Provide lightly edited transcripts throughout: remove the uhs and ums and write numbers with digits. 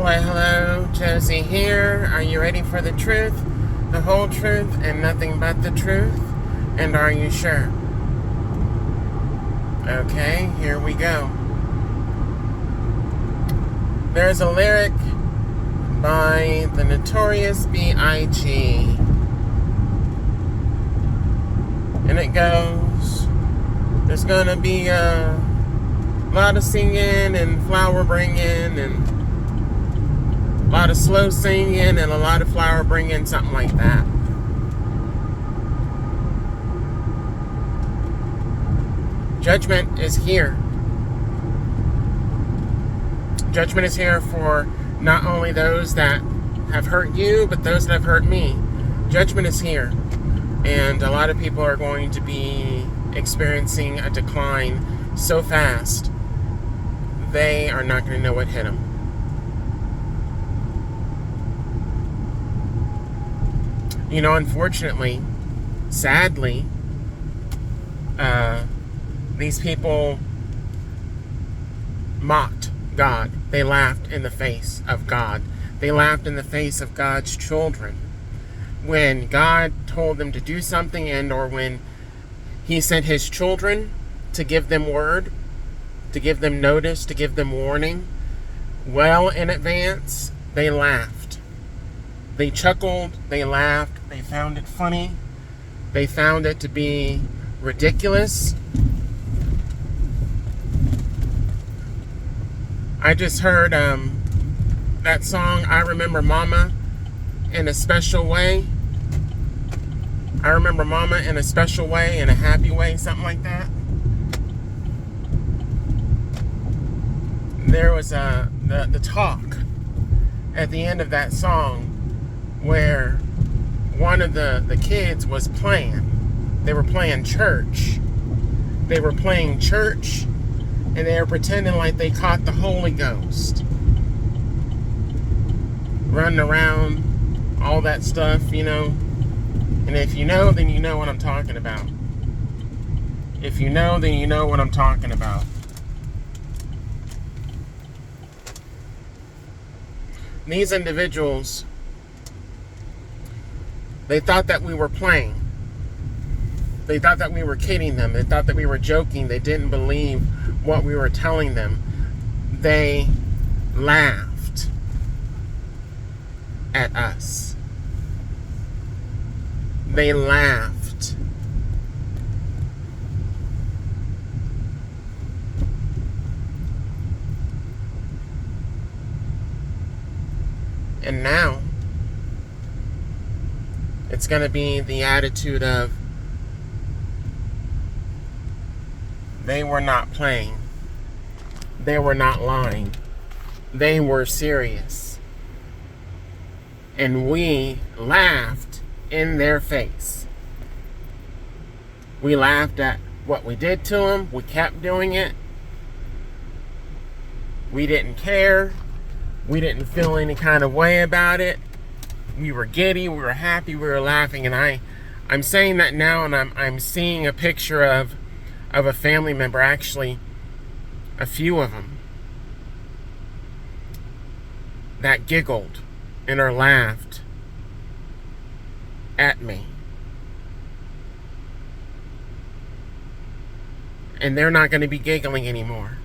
Hello, Josie here. Are you ready for the truth, the whole truth, and nothing but the truth? And are you sure? Okay, here we go. There's a lyric by the Notorious B.I.G. And it goes, there's gonna be a lot of singing and flower bringing and a lot of slow singing and a lot of flower bringing, something like that. Judgment is here. Judgment is here for not only those that have hurt you, but those that have hurt me. Judgment is here. And a lot of people are going to be experiencing a decline so fast, they are not going to know what hit them. You know, unfortunately, sadly, these people mocked God. They laughed in the face of God. They laughed in the face of God's children. When God told them to do something, and or when He sent His children to give them word, to give them notice, to give them warning, well in advance, they laughed. They chuckled, they laughed, they found it funny, they found it to be ridiculous. I just heard that song, I Remember Mama in a Special Way. I remember Mama in a special way, in a happy way, something like that. There was the talk at the end of that song where one of the kids was playing. They were playing church. They were playing church, and they were pretending like they caught the Holy Ghost. Running around, all that stuff, you know. And if you know, then you know what I'm talking about. If you know, then you know what I'm talking about. These individuals, they thought that we were playing. They thought that we were kidding them. They thought that we were joking. They didn't believe what we were telling them. They laughed at us. They laughed. And now, it's going to be the attitude of, they were not playing. They were not lying. They were serious. And we laughed in their face. We laughed at what we did to them. We kept doing it. We didn't care. We didn't feel any kind of way about it. We were giddy. We were happy. We were laughing. And I'm saying that now, and I'm seeing a picture of a family member, actually a few of them, that giggled and or laughed at me. And they're not going to be giggling anymore.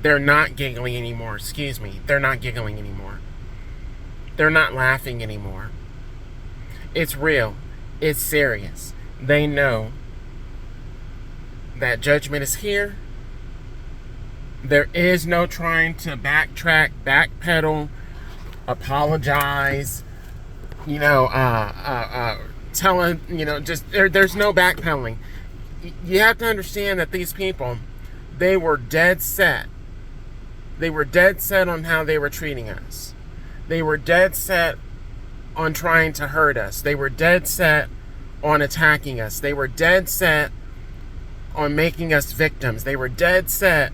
They're not giggling anymore. Excuse me. They're not giggling anymore. They're not laughing anymore. It's real. It's serious. They know that judgment is here. There is no trying to backtrack, backpedal, apologize, telling, just there's no backpedaling. You have to understand that these people, they were dead set. They were dead set on how they were treating us. They were dead set on trying to hurt us. They were dead set on attacking us. They were dead set on making us victims. They were dead set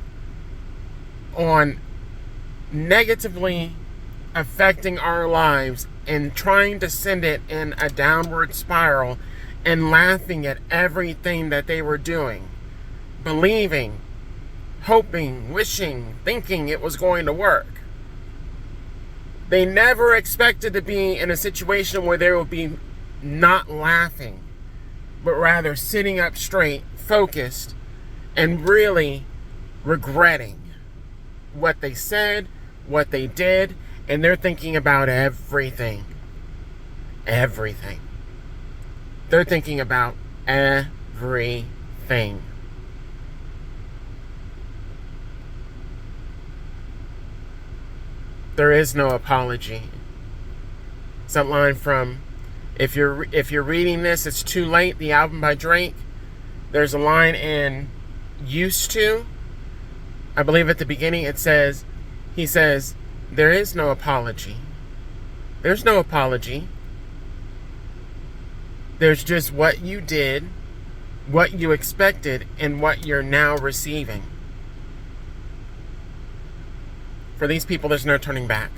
on negatively affecting our lives and trying to send it in a downward spiral and laughing at everything that they were doing, believing, hoping, wishing, thinking it was going to work. They never expected to be in a situation where they would be not laughing, but rather sitting up straight, focused, and really regretting what they said, what they did, and they're thinking about everything. Everything. They're thinking about everything. There is no apology. It's that line from if you're reading this, It's Too Late, the album by Drake. There's a line in Used To. I believe at the beginning he says, there is no apology. There's no apology. There's just what you did, what you expected, and what you're now receiving. For these people, there's no turning back.